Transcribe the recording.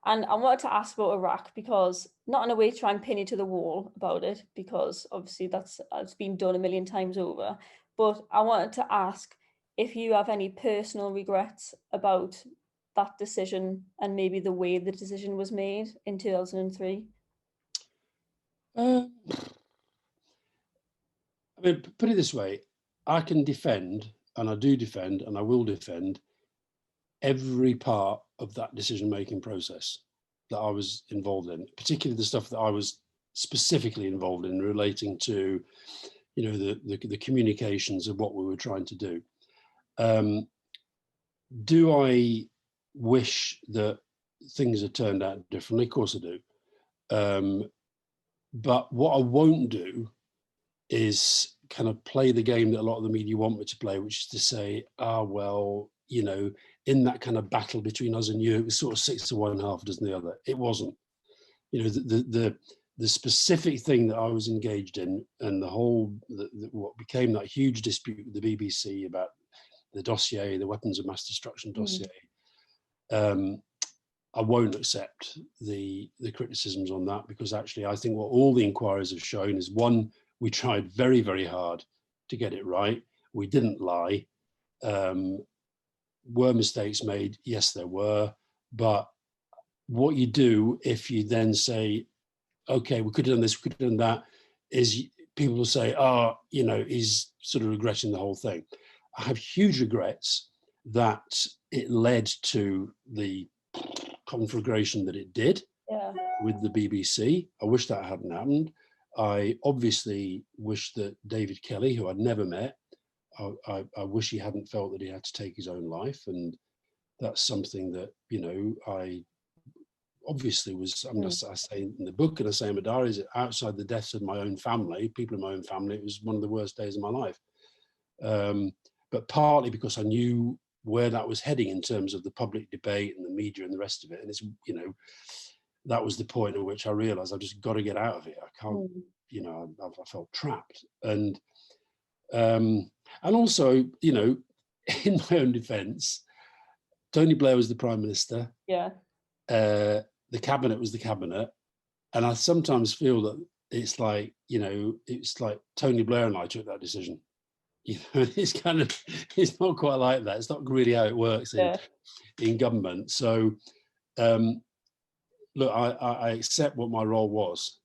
And I wanted to ask about Iraq because, not in a way to try and pin you to the wall about it, because obviously it's been done a million times over. But I wanted to ask if you have any personal regrets about that decision and maybe the way the decision was made in 2003. I mean, put it this way, I can defend, and I do defend, and I will defend every part of that decision-making process that I was involved in, particularly the stuff that I was specifically involved in relating to, the communications of what we were trying to do. Do I wish that things had turned out differently? Of course I do. But what I won't do is kind of play the game that a lot of the media want me to play, which is to say, well, in that kind of battle between us and you, it was sort of 6-1, half a dozen the other. It wasn't. The specific thing that I was engaged in, and what became that huge dispute with the BBC about the dossier, the weapons of mass destruction dossier. I won't accept the criticisms on that, because actually I think what all the inquiries have shown is, one, we tried very, very hard to get it right. We didn't lie. Were mistakes made? Yes, there were. But what you do if you then say, okay, we could have done this, we could have done that, is people will say, he's sort of regretting the whole thing. I have huge regrets that it led to the conflagration that it did with the BBC. I wish that hadn't happened. I obviously wish that David Kelly, who I'd never met, I wish he hadn't felt that he had to take his own life. And that's something that, I obviously was, I say in the book, and I say in my diaries, outside the deaths of my own family, people in my own family, it was one of the worst days of my life. But partly because I knew where that was heading in terms of the public debate and the media and the rest of it. And it's, that was the point at which I realized I've just got to get out of it. I can't, I felt trapped. And also, in my own defense, Tony Blair was the Prime Minister. Yeah. The cabinet was the cabinet. And I sometimes feel that it's like, it's like Tony Blair and I took that decision. It's not quite like that. It's not really how it works in government. So, look, I accept what my role was.